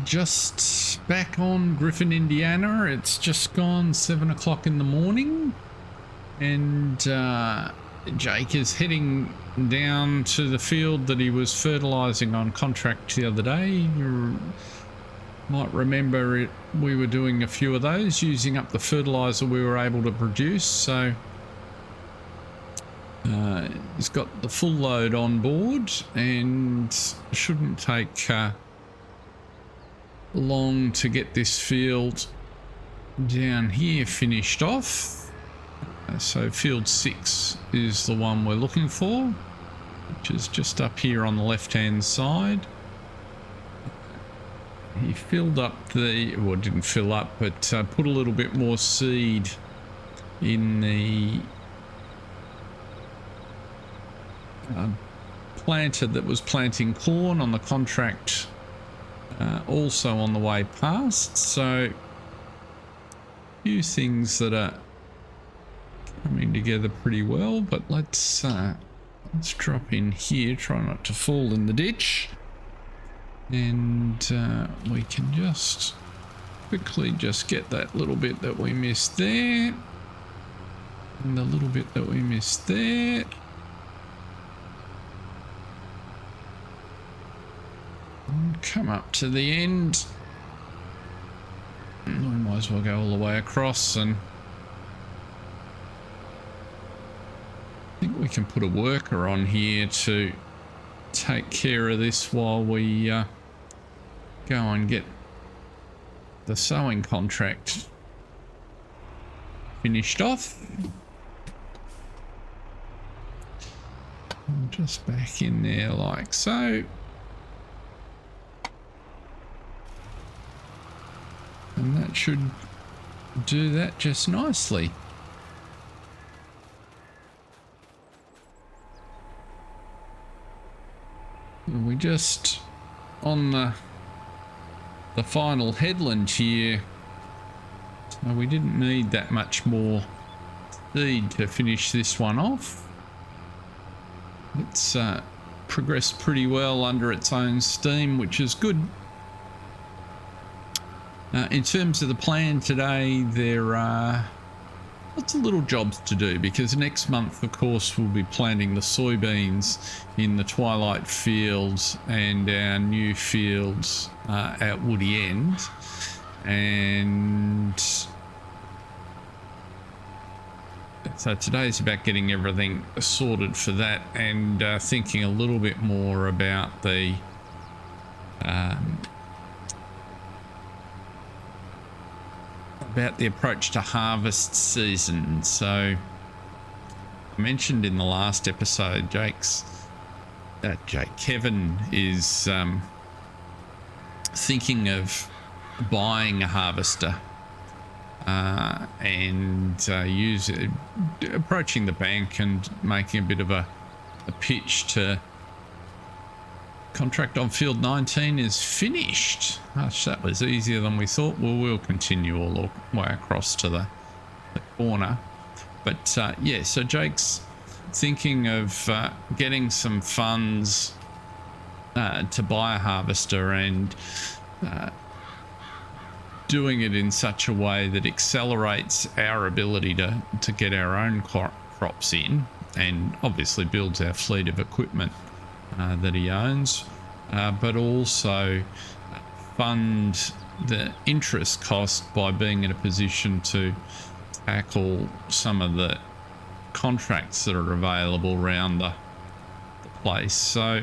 just back on Griffin, Indiana. It's just gone 7 o'clock in the morning, and Jake is heading down to the field that he was fertilizing on contract the other day. You might remember it, we were doing a few of those, using up the fertilizer we were able to produce. So he's got the full load on board and shouldn't take long to get this field down here finished off. So field 6 is the one we're looking for, which is just up here on the left hand side. He filled up the, well, didn't fill up, but put a little bit more seed in the planter that was planting corn on the contract, also on the way past. So a few things that are coming together pretty well, but let's drop in here, try not to fall in the ditch, and we can just quickly just get that little bit that we missed there, and the little bit that we missed there. And come up to the end. We might as well go all the way across, and I think we can put a worker on here to take care of this while we go and get the sowing contract finished off. Just back in there like so. And that should do that just nicely. We just on the final headland here, so we didn't need that much more seed to finish this one off. It's progressed pretty well under its own steam, which is good. In terms of the plan today, there are lots of little jobs to do, because next month, of course, we'll be planting the soybeans in the Twilight fields and our new fields at Woody End. And so today's about getting everything sorted for that, and thinking a little bit more about the approach to harvest season. So I mentioned in the last episode, Kevin is thinking of buying a harvester and approaching the bank and making a bit of a pitch to contract on field 19 is finished. Gosh, that was easier than we thought. Well, we'll continue all the way across to the corner. But yeah, so Jake's thinking of getting some funds to buy a harvester, and doing it in such a way that accelerates our ability to get our own crops in, and obviously builds our fleet of equipment that he owns, but also fund the interest cost by being in a position to tackle some of the contracts that are available around the place. So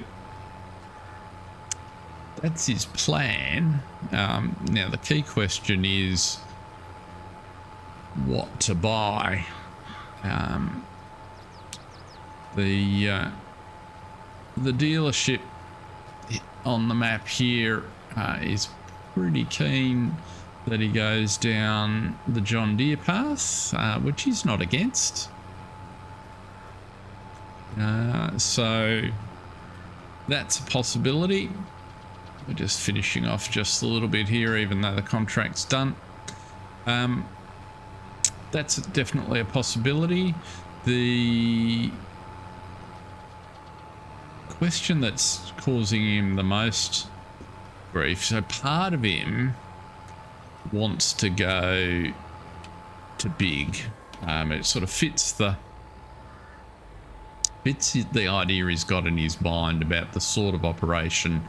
that's his plan. Now the key question is what to buy. The dealership on the map here is pretty keen that he goes down the John Deere path, which he's not against. So that's a possibility. We're just finishing off just a little bit here, even though the contract's done. That's definitely a possibility. The question that's causing him the most grief. So part of him wants to go to big. It sort of fits the idea he's got in his mind about the sort of operation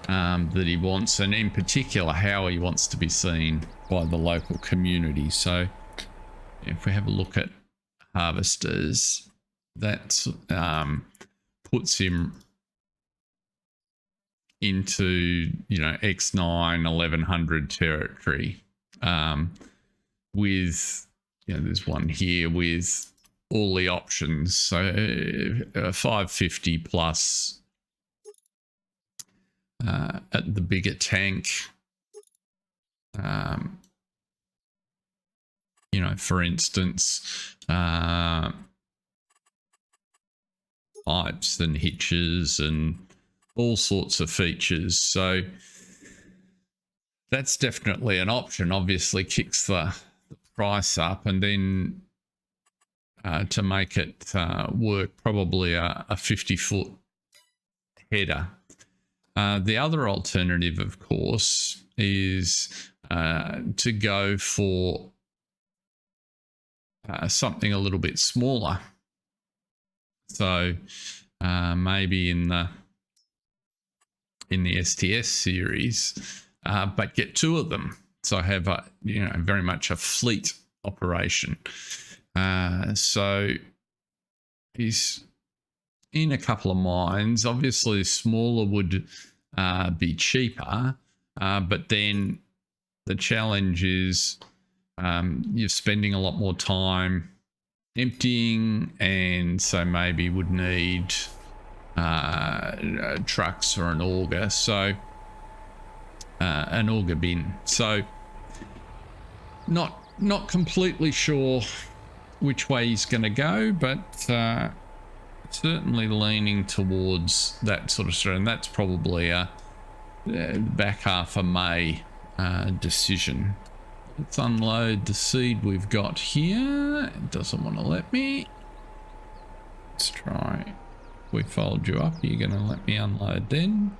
that he wants, and in particular how he wants to be seen by the local community. So if we have a look at harvesters, that puts him into, you know, X9 1100 territory, with, you know, there's one here with all the options. So 550 plus at the bigger tank, you know, for instance, pipes and hitches and all sorts of features. So that's definitely an option. Obviously kicks the price up, and then to make it work, probably a 50-foot header. The other alternative, of course, is to go for something a little bit smaller. So maybe in the STS series, but get two of them. So have a, you know, very much a fleet operation. So he's in a couple of mines. Obviously, smaller would be cheaper, but then the challenge is you're spending a lot more time emptying, and so maybe would need trucks or an auger. So an auger bin. So not completely sure which way he's going to go, but certainly leaning towards that sort of stuff, and that's probably a back half of May decision. Let's unload the seed we've got here. It doesn't want to let me. Let's try. If we fold you up, you're going to let me unload then.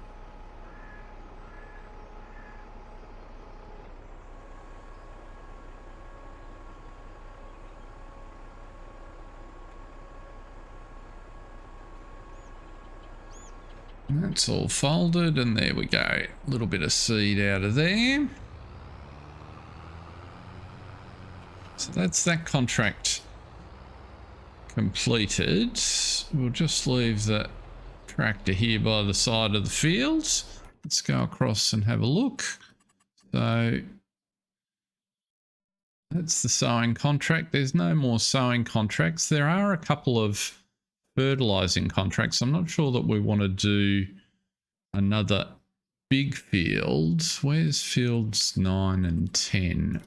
That's all folded, and there we go. A little bit of seed out of there. So that's that contract completed. We'll just leave the tractor here by the side of the field. Let's go across and have a look. So that's the sowing contract. There's no more sowing contracts. There are a couple of fertilizing contracts. I'm not sure that we want to do another big field. Where's fields 9 and 10?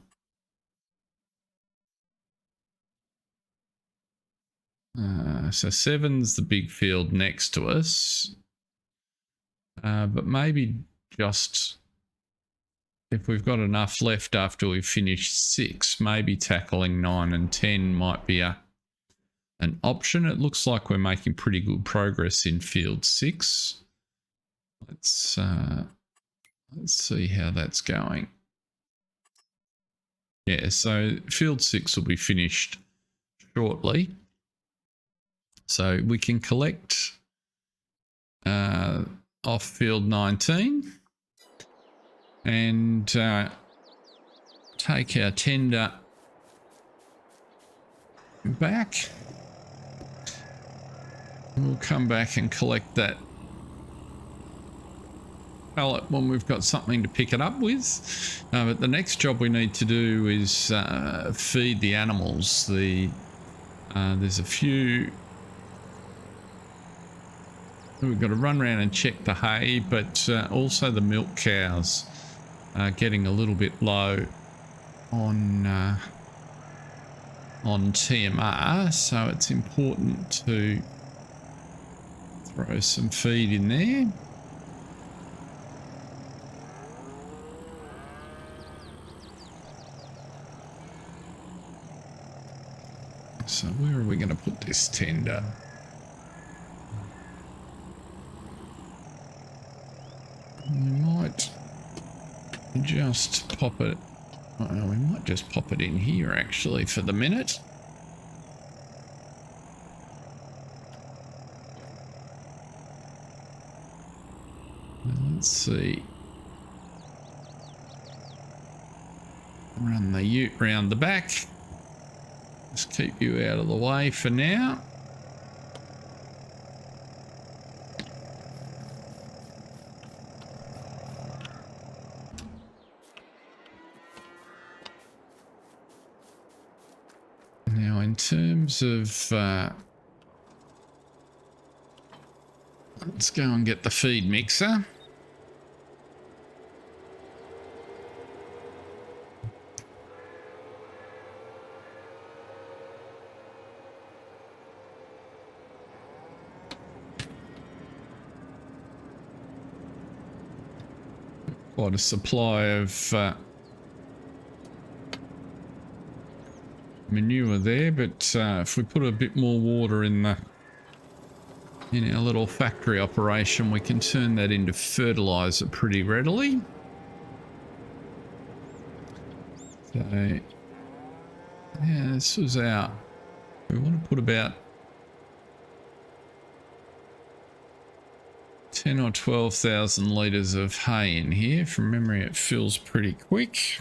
So 7's the big field next to us, but maybe just if we've got enough left after we've finished 6, maybe tackling 9 and 10 might be an option. It looks like we're making pretty good progress in field 6. Let's see how that's going. Yeah, so field 6 will be finished shortly. So we can collect off field 19 and take our tender back. We'll come back and collect that pallet when we've got something to pick it up with. But the next job we need to do is feed the animals. There's a few. We've got to run around and check the hay, but also the milk cows are getting a little bit low on TMR, so it's important to throw some feed in there. So where are we going to put this tender? We might just pop it. We might just pop it in here actually for the minute. Let's see. Run the ute round the back. Just keep you out of the way for now. Now in terms of let's go and get the feed mixer. Quite a supply of manure there, but if we put a bit more water in our little factory operation, we can turn that into fertilizer pretty readily. So yeah, this was our, we want to put about 10 or 12,000 litres of hay in here. From memory, it fills pretty quick.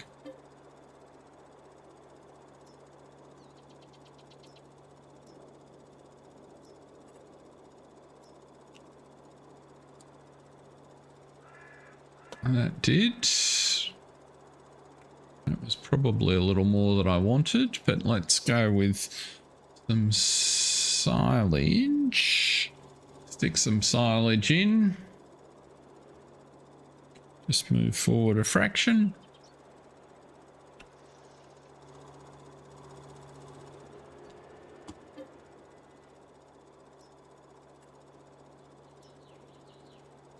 And that did. That was probably a little more than I wanted, but let's go with some silage. Stick some silage in. Just move forward a fraction.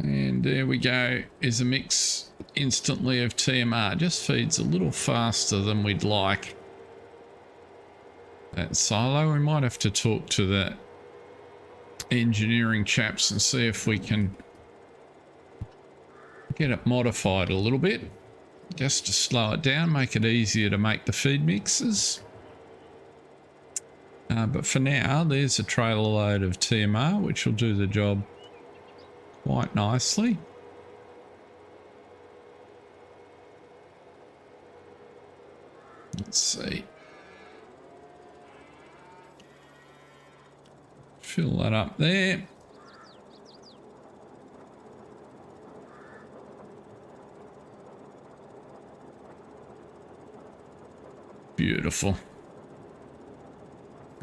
And there we go, is a mix instantly of TMR. Just feeds a little faster than we'd like. That silo, we might have to talk to the engineering chaps and see if we can get it modified a little bit, just to slow it down, make it easier to make the feed mixes. But for now, there's a trailer load of TMR, which will do the job quite nicely. Let's see. Fill that up there. Beautiful.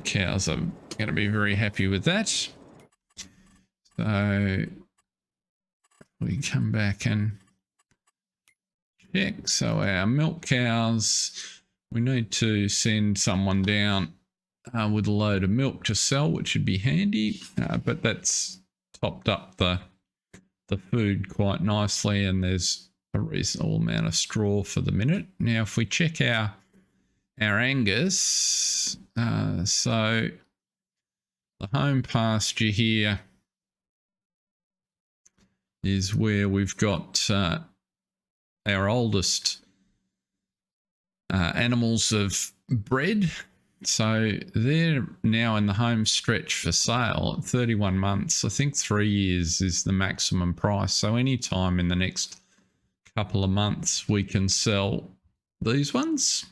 Cows are going to be very happy with that. So we come back and check. So our milk cows, we need to send someone down with a load of milk to sell, which would be handy, but that's topped up the food quite nicely, and there's a reasonable amount of straw for the minute. Now if we check our Angus, so the home pasture here is where we've got our oldest animals of bred. So they're now in the home stretch for sale at 31 months. I think 3 years is the maximum price. So anytime in the next couple of months we can sell these ones.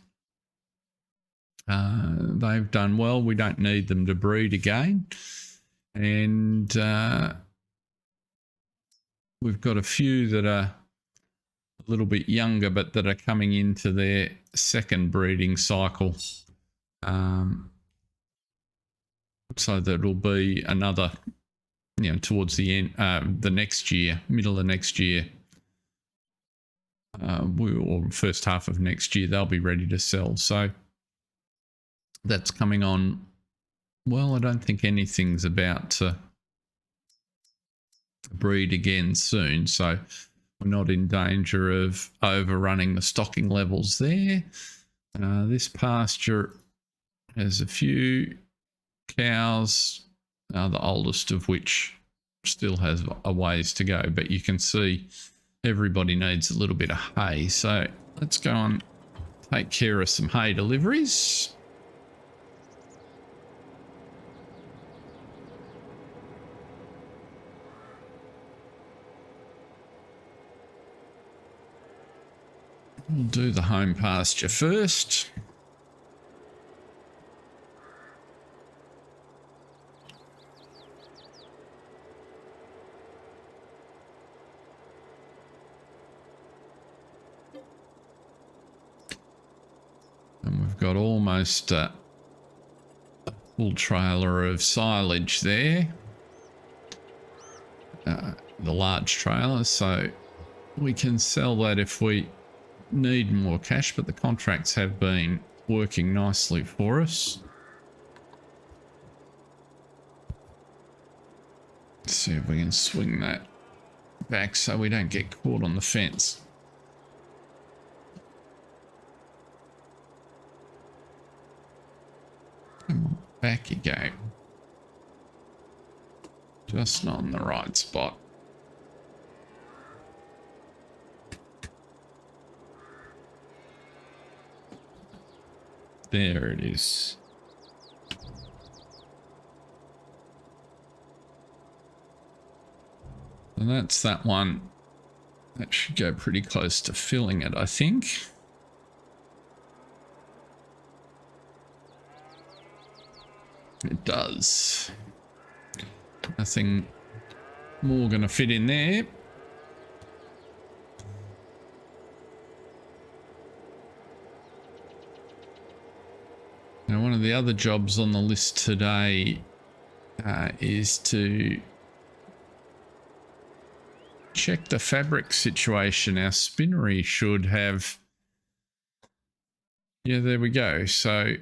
They've done well. We don't need them to breed again. And we've got a few that are a little bit younger, but that are coming into their second breeding cycle. So that'll be another, towards the end, the next year, middle of next year, or first half of next year, they'll be ready to sell. So that's coming on. Well, I don't think anything's about to breed again soon, so we're not in danger of overrunning the stocking levels there. This pasture has a few cows, the oldest of which still has a ways to go, but you can see everybody needs a little bit of hay. So let's go and take care of some hay deliveries. We'll do the home pasture first. And we've got almost a full trailer of silage there. The large trailer, so we can sell that if we need more cash, but the contracts have been working nicely for us. Let's see if we can swing that back so we don't get caught on the fence. Come on, back you go. Just not on the right spot. There it is. And that's that one. That should go pretty close to filling it, I think. It does. Nothing more going to fit in there. Now, one of the other jobs on the list today is to check the fabric situation. Our spinnery should have, yeah, there we go. So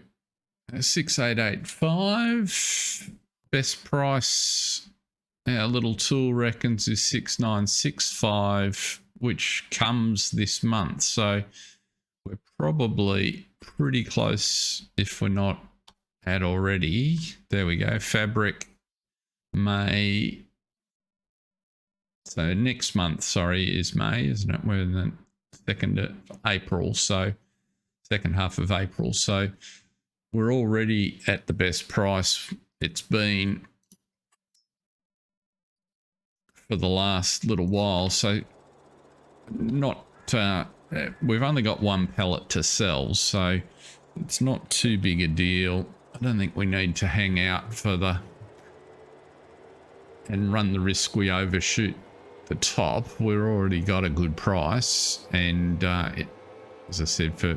6885, best price our little tool reckons is 6965, which comes this month. So we're probably pretty close if we're not at already. There we go. Fabric May. So next month, sorry, is May, isn't it? We're in the 2nd of April, so second half of April. So we're already at the best price it's been for the last little while. So not, we've only got one pallet to sell, so it's not too big a deal. I don't think we need to hang out for the and run the risk we overshoot the top. We've already got a good price, and as I said, for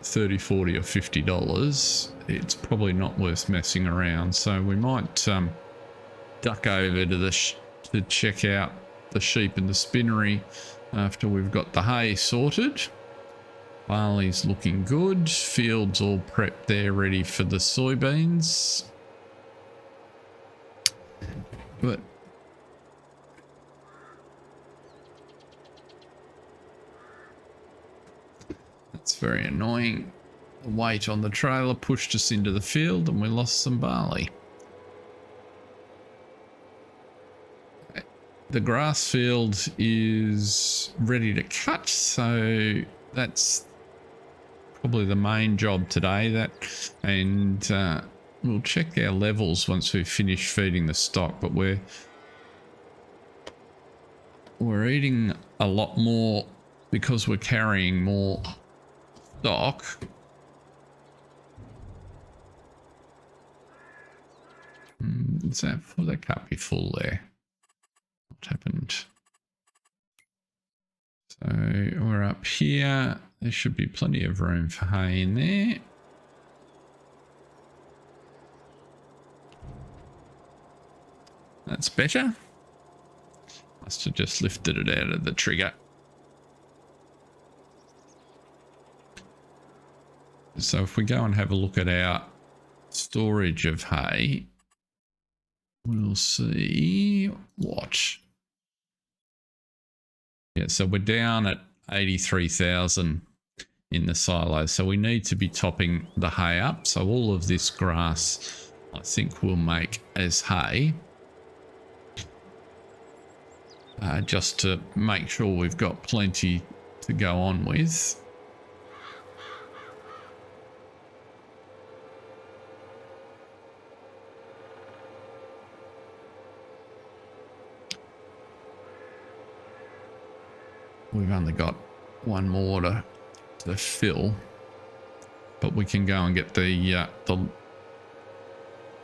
$30, $40 or $50, it's probably not worth messing around. So we might duck over to to check out the sheep and the spinnery after we've got the hay sorted. Barley's looking good. Fields all prepped there, ready for the soybeans. But that's very annoying. The weight on the trailer pushed us into the field and we lost some barley. The grass field is ready to cut, so that's probably the main job today. And we'll check our levels once we finish feeding the stock, but we're eating a lot more because we're carrying more stock. Is that full? That can't be full there. What happened? So we're up here. There should be plenty of room for hay in there. That's better. Must have just lifted it out of the trigger. So if we go and have a look at our storage of hay, we'll see what. Yeah, so we're down at 83,000 in the silo. So we need to be topping the hay up. So all of this grass, I think, we'll make as hay. just to make sure we've got plenty to go on with. We've only got one more to fill, but we can go and get the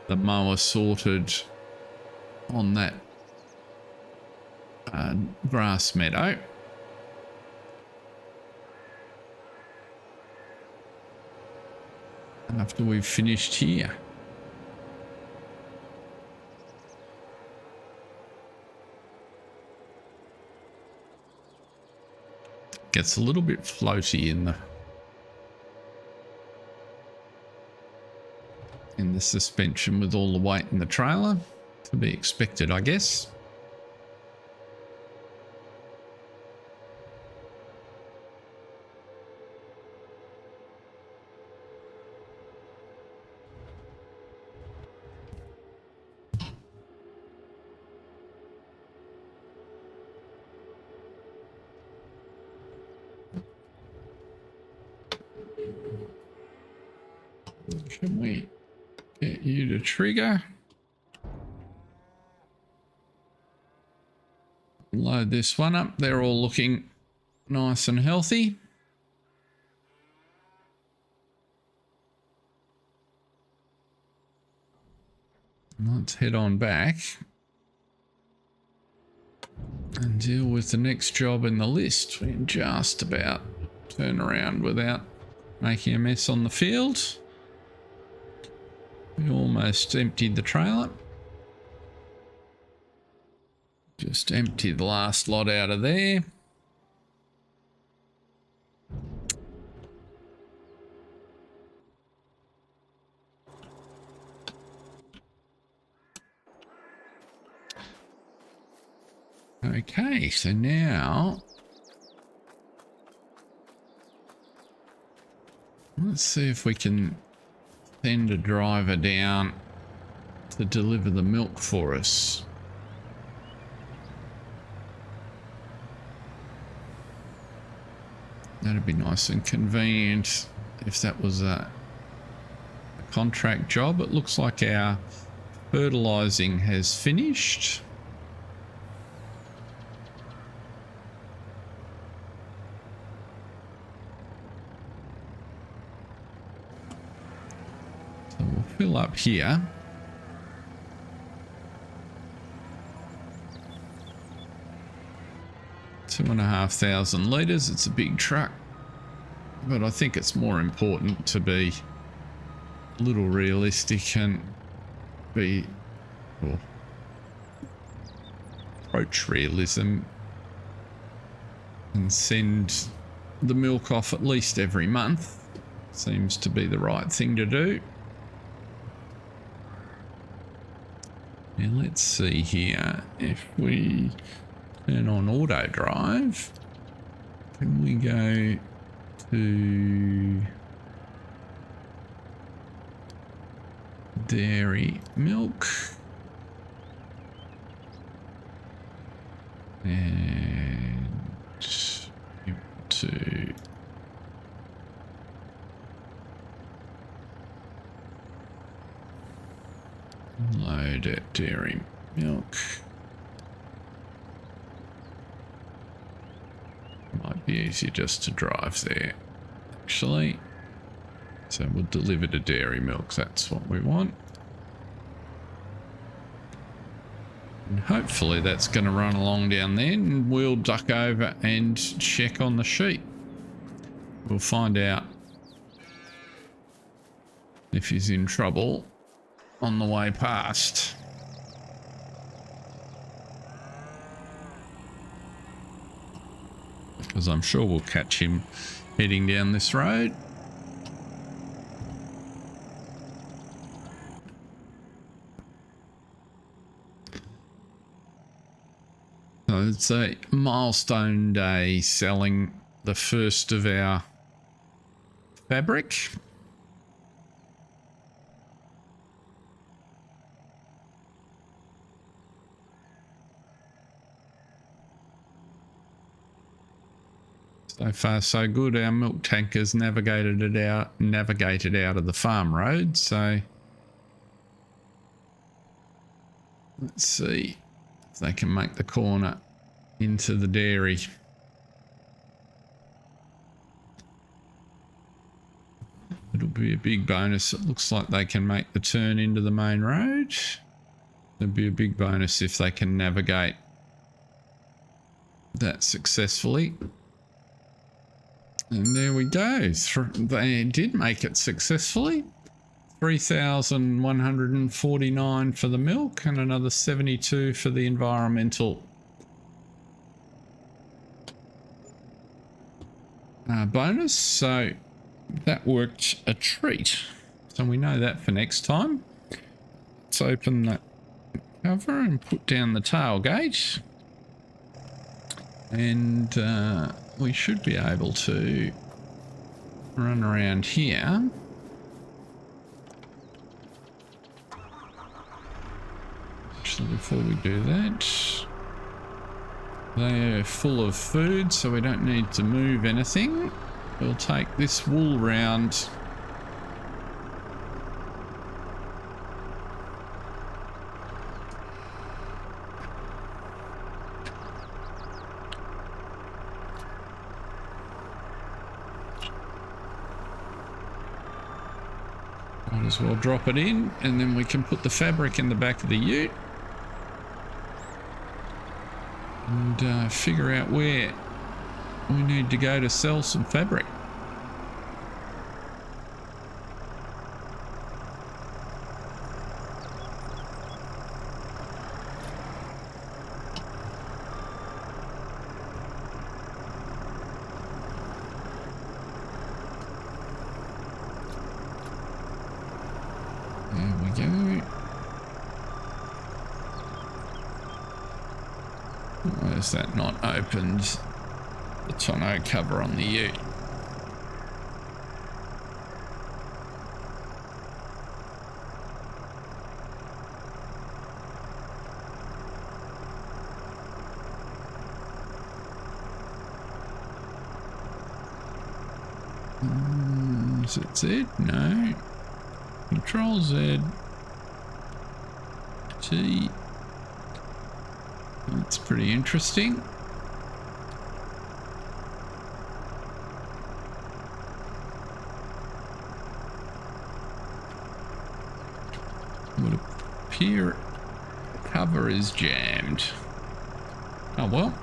mower sorted on that grass meadow. After we've finished here. Gets a little bit floaty in the suspension with all the weight in the trailer. To be expected, I guess. Can we get you to trigger? Load this one up. They're all looking nice and healthy. Let's head on back and deal with the next job in the list. We can just about turn around without making a mess on the field. We almost emptied the trailer. Just empty the last lot out of there. Okay, so now let's see if we can send a driver down to deliver the milk for us. That'd be nice and convenient if that was a contract job. It looks like our fertilizing has finished. So we'll fill up here. Two 2,500 litres. It's a big truck, but I think it's more important to be a little realistic and be, or approach realism and send the milk off at least every month. Seems to be the right thing to do. Now let's see here, if we turn on auto drive, can we go to dairy milk and to load at dairy milk? Might be easier just to drive there, actually. So we'll deliver to dairy milk. That's what we want. And hopefully that's going to run along down there, and we'll duck over and check on the sheep. We'll find out if he's in trouble on the way past. Because I'm sure we'll catch him heading down this road. So it's a milestone day, selling the first of our fabric. So far so good. Our milk tankers navigated out of the farm road. So let's see if they can make the corner into the dairy. It'll be a big bonus. It looks like they can make the turn into the main road. It'll be a big bonus if they can navigate that successfully. And there we go. They did make it successfully. 3,149 for the milk and another 72 for the environmental bonus. So that worked a treat. So we know that for next time. Let's open that cover and put down the tailgate. And we should be able to run around here. Actually, before we do that, they're full of food, so we don't need to move anything. We'll take this wool round. Might as well drop it in, and then we can put the fabric in the back of the ute and figure out where we need to go to sell some fabric. There we go. Why is that not opened? The tonneau cover on the ute. Is it Z? No. Control Z. T. That's pretty interesting. Would appear cover is jammed. Oh well.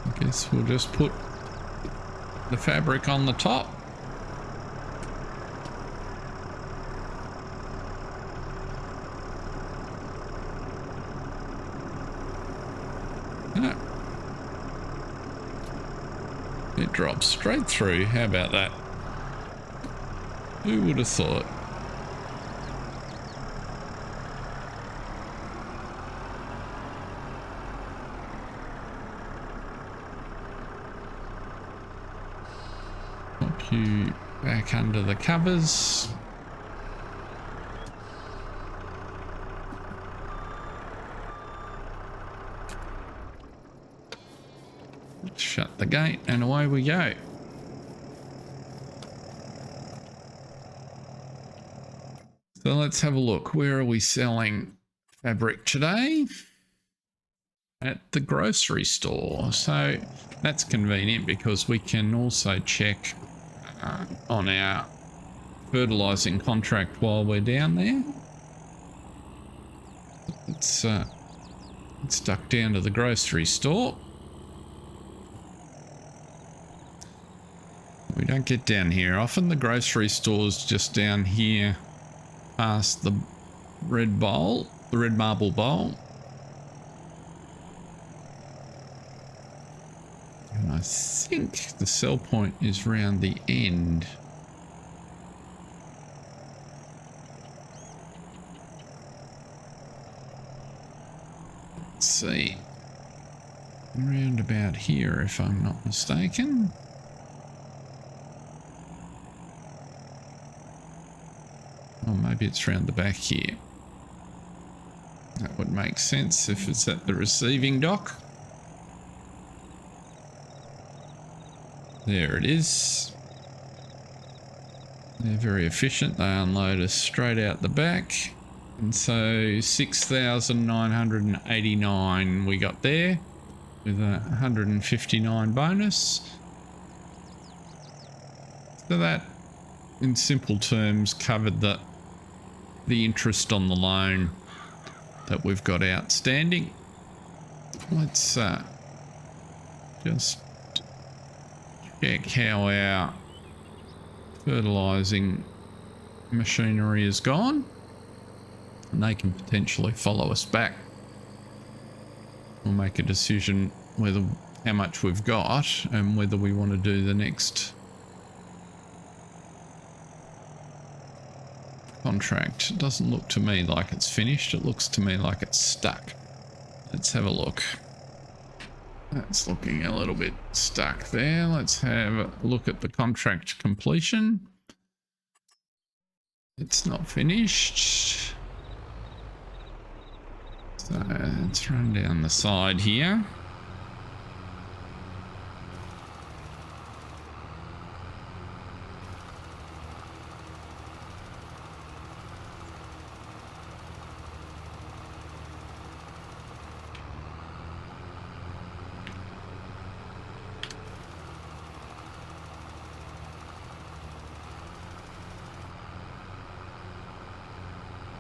I guess we'll just put the fabric on the top. It drops straight through. How about that? Who would have thought? Pop you back under the covers. Shut the gate and away we go. So let's have a look. Where are we selling fabric today? At the grocery store. So that's convenient because we can also check on our fertilizing contract while we're down there. Let's duck down to the grocery store. We don't get down here often. The grocery store's just down here past the red bowl, the red marble bowl. And I think the sell point is round the end. Let's see. Around about here, if I'm not mistaken. Oh, maybe it's round the back here. That would make sense if it's at the receiving dock. There it is. They're very efficient. They unload us straight out the back. And so 6,989 we got there with a 159 bonus. So that, in simple terms, covered the interest on the loan that we've got outstanding. Let's just check how our fertilising machinery is gone, and they can potentially follow us back. We'll make a decision whether how much we've got and whether we want to do the next contract. It doesn't look to me like it's finished. It looks to me like it's stuck. Let's have a look. That's looking a little bit stuck there. Let's have a look at the contract completion. It's not finished. So let's run down the side here.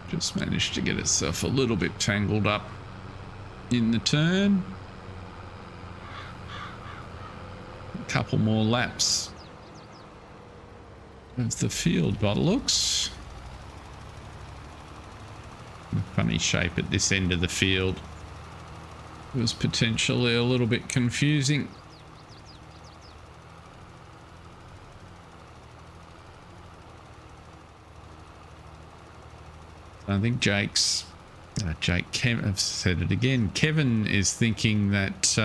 Just managed to get itself a little bit tangled up in the turn. A couple more laps of the field by the looks. A funny shape at this end of the field. It was potentially a little bit confusing. I think Kevin, I've said it again. Kevin is thinking that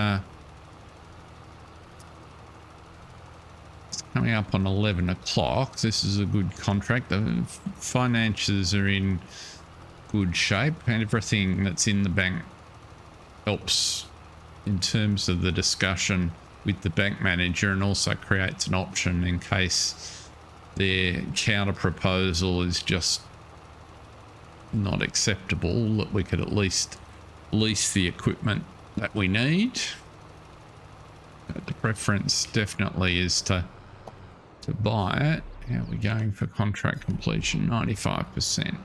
it's coming up on 11 o'clock. This is a good contract. The finances are in good shape, and everything that's in the bank helps in terms of the discussion with the bank manager, and also creates an option in case their counter proposal is just not acceptable, that we could at least lease the equipment that we need. But the preference definitely is to buy it. How are we going for contract completion? 95%.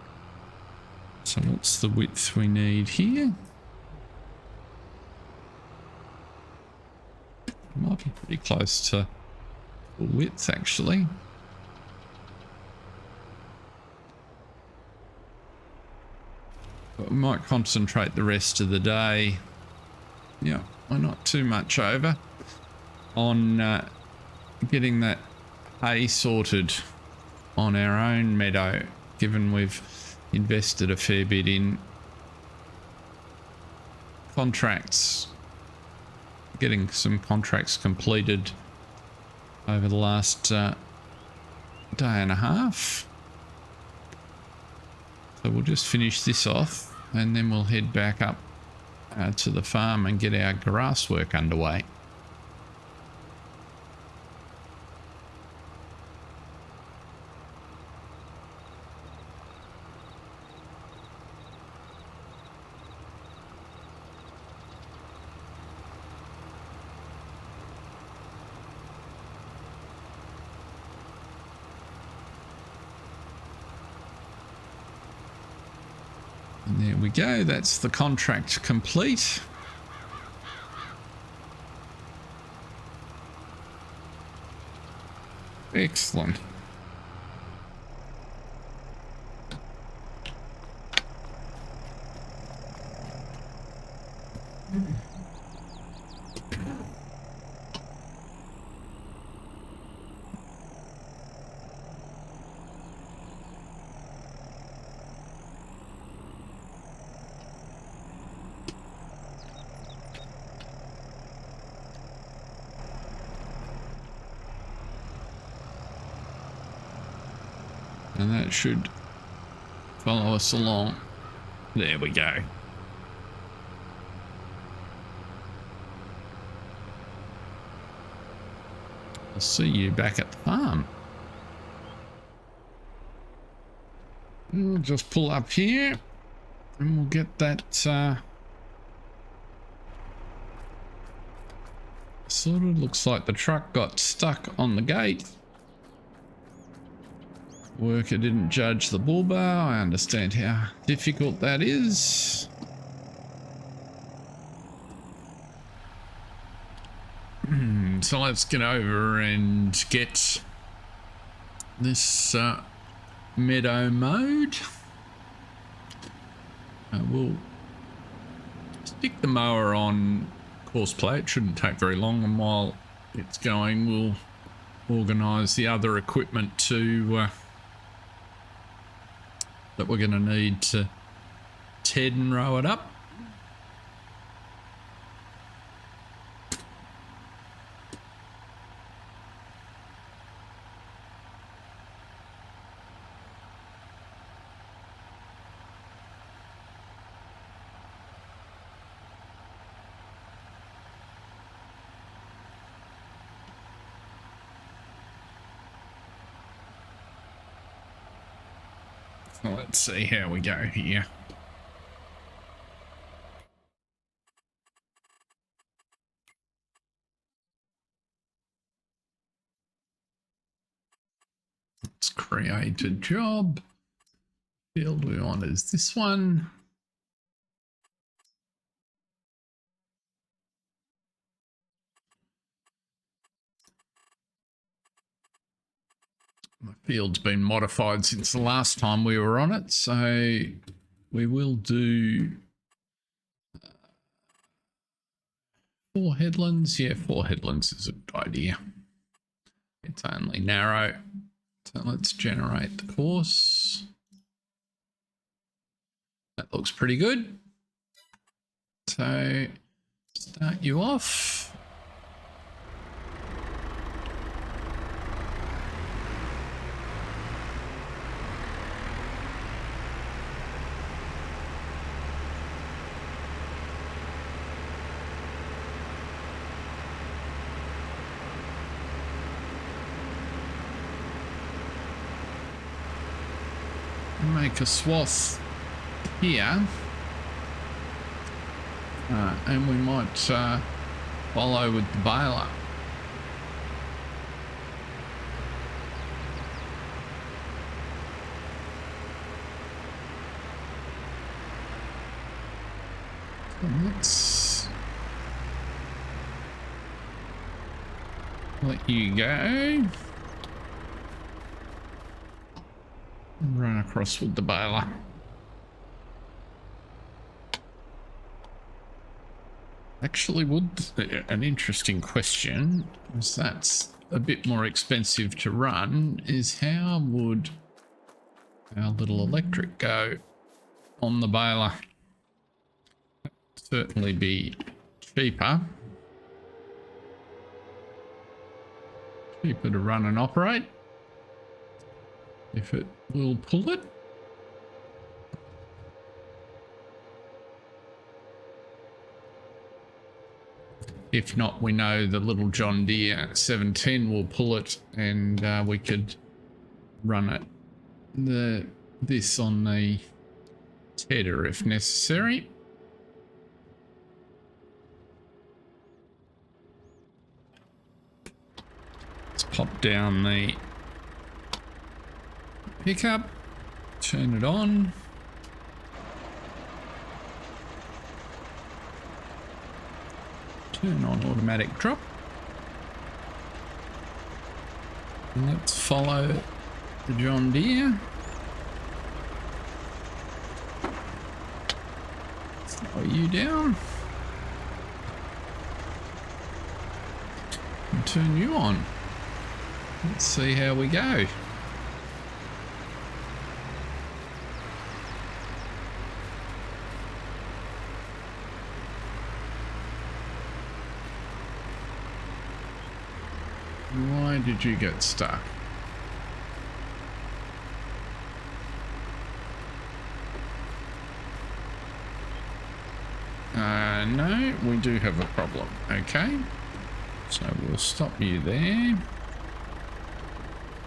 So what's the width we need here? Might be pretty close to full width actually. But we might concentrate the rest of the day. Yeah, we're not too much over on getting that hay sorted on our own meadow, given we've invested a fair bit in contracts, getting some contracts completed over the last day and a half. So we'll just finish this off and then we'll head back up to the farm and get our grass work underway. And there we go, that's the contract complete. Excellent. And that should Follow us along. There we go. I'll see you back at the farm. We'll just pull up here and we'll get that sorted. Looks like the truck got stuck on the gate. Worker didn't judge the bull bar. I understand how difficult that is. So let's get over and get this meadow mowed. We'll stick the mower on course play. It shouldn't take very long, and while it's going, we'll organise the other equipment to that we're going to need to ted and row it up. Let's see how we go here. Let's create a job. Field we want is this one. The field's been modified since the last time we were on it, so we will do 4 headlands. Yeah, 4 headlands is a good idea. It's only narrow, so let's generate the course. That looks pretty good. So start you off. Make a swath here, and we might follow with the baler. So let's let you go. Run across with the baler. Actually, an interesting question, as that's a bit more expensive to run, is how would our little electric go on the baler? Certainly be cheaper. Cheaper to run and operate. If it will pull it. If not, we know the little John Deere 710 will pull it, and we could run it this on the tedder if necessary. Let's pop down the pickup, turn it on. Turn on automatic drop. And let's follow the John Deere. Slow you down. And turn you on. Let's see how we go. Why did you get stuck? no, we do have a problem. Okay. So we'll stop you there.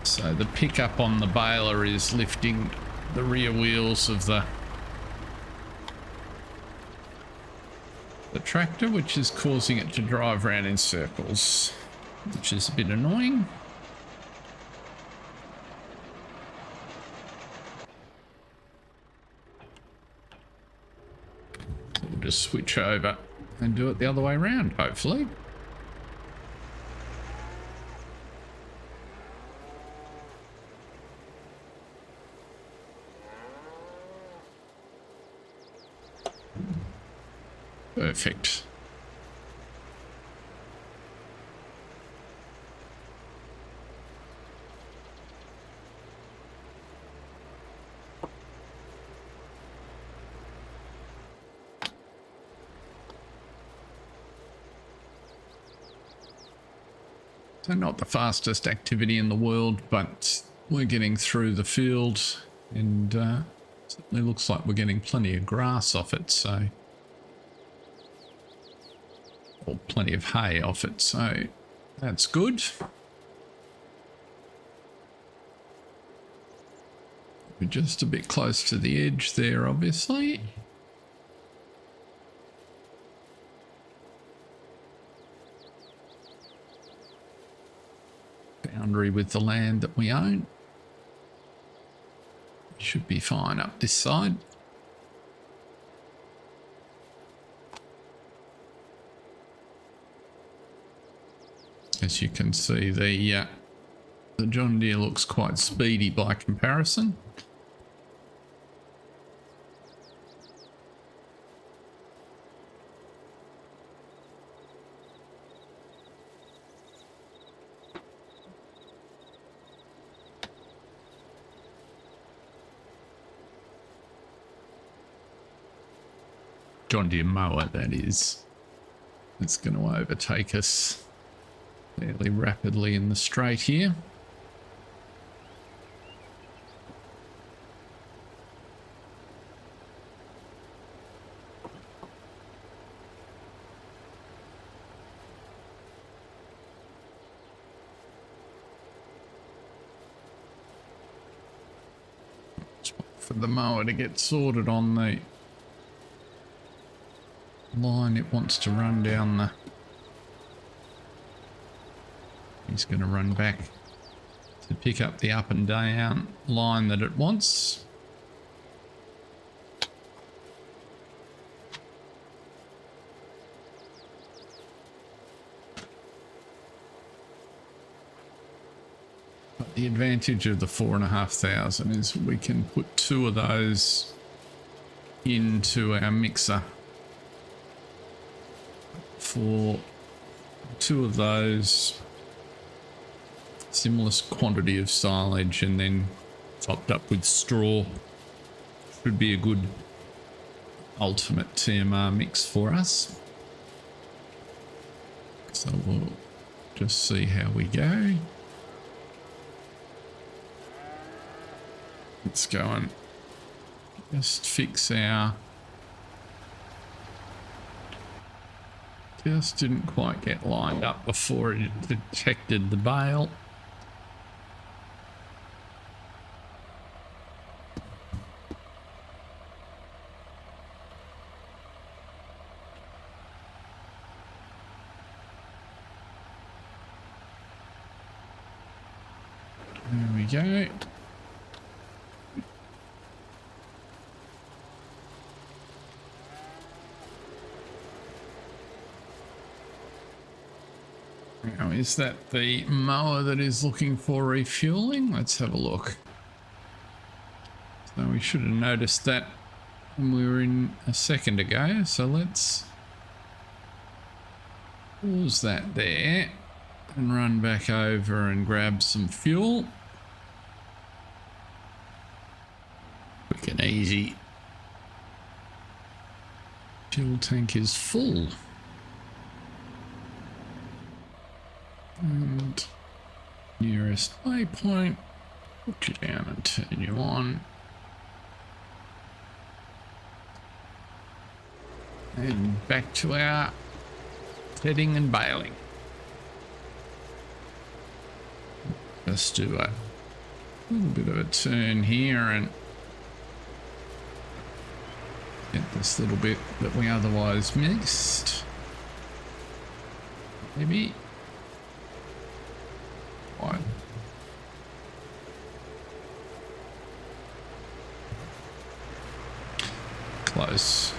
So the pickup on the baler is lifting the rear wheels of the tractor, which is causing it to drive around in circles, which is a bit annoying. So we'll just switch over and do it the other way around, hopefully. Perfect. So not the fastest activity in the world, but we're getting through the field, and certainly looks like we're getting plenty of grass off it, so, or plenty of hay off it, so that's good. We're just a bit close to the edge there, obviously. Boundary with the land that we own. Should be fine up this side. As you can see, the John Deere looks quite speedy by comparison. John Deere mower, that is. It's going to overtake us fairly rapidly in the straight here. Just wait for the mower to get sorted on the line it wants to run down the... He's going to run back to pick up the up and down line that it wants. But the advantage of the 4,500 is we can put 2 of those into our mixer. For 2 of those, similar quantity of silage and then topped up with straw should be a good ultimate TMR mix for us. So we'll just see how we go. Let's go and just fix our... Just didn't quite get lined up before it detected the bale. There we go. Now, is that the mower that is looking for refueling? Let's have a look. So we should have noticed that when we were in a second ago. So let's pause that there and run back over and grab some fuel. Quick and easy. Fuel tank is full. And nearest waypoint, put you down and turn you on. And back to our heading and baling. Let's do a little bit of a turn here and get this little bit that we otherwise missed. Maybe. What? Close.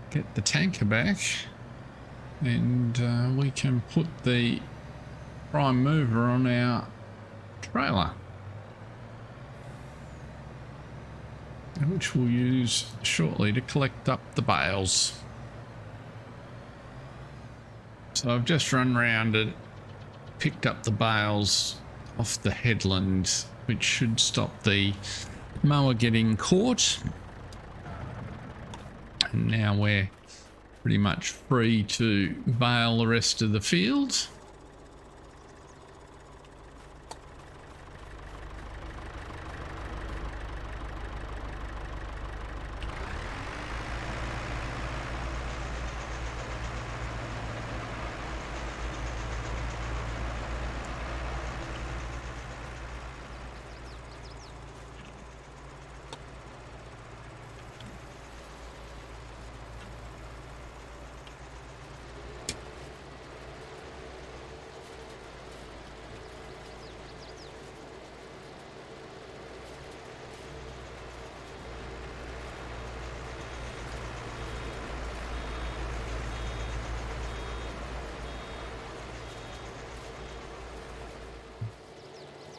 Get the tanker back and we can put the prime mover on our trailer, which we'll use shortly to collect up the bales. So I've just run round and picked up the bales off the headland, which should stop the mower getting caught. And now we're pretty much free to bale the rest of the field.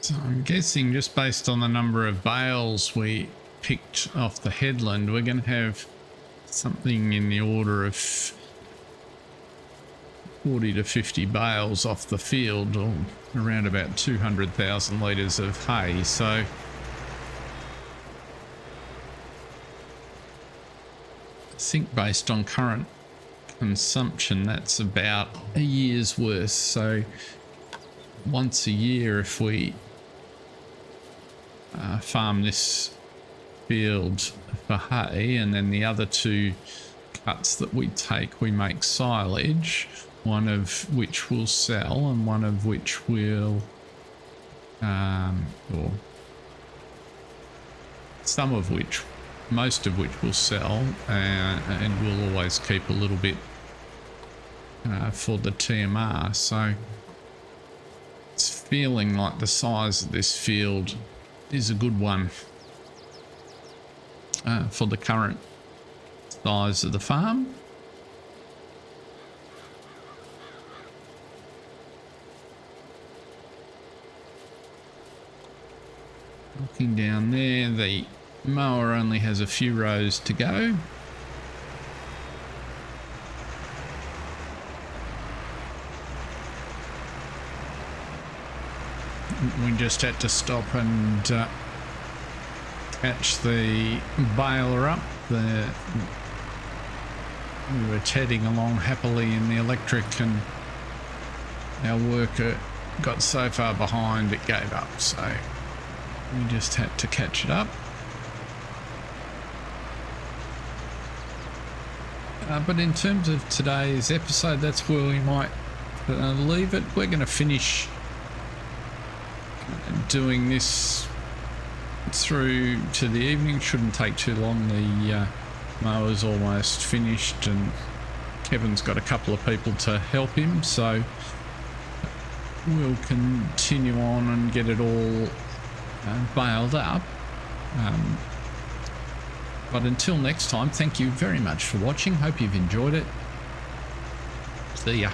So I'm guessing just based on the number of bales we picked off the headland, we're going to have something in the order of 40 to 50 bales off the field, or around about 200,000 litres of hay. So I think based on current consumption, that's about a year's worth. So once a year, if we farm this field for hay, and then the other two cuts that we take, we make silage, one of which we'll sell and one of which we'll or some of which, most of which we'll sell, and we'll always keep a little bit for the TMR. So it's feeling like the size of this field is a good one for the current size of the farm. Looking down there, the mower only has a few rows to go. We just had to stop and catch the baler up. We were tedding along happily in the electric, and our worker got so far behind it gave up, so we just had to catch it up. But in terms of today's episode, that's where we might leave it. We're going to finish doing this through to the evening. Shouldn't take too long. The mower's almost finished and Kevin's got a couple of people to help him, so we'll continue on and get it all baled up. But until next time, thank you very much for watching. Hope you've enjoyed it. See ya.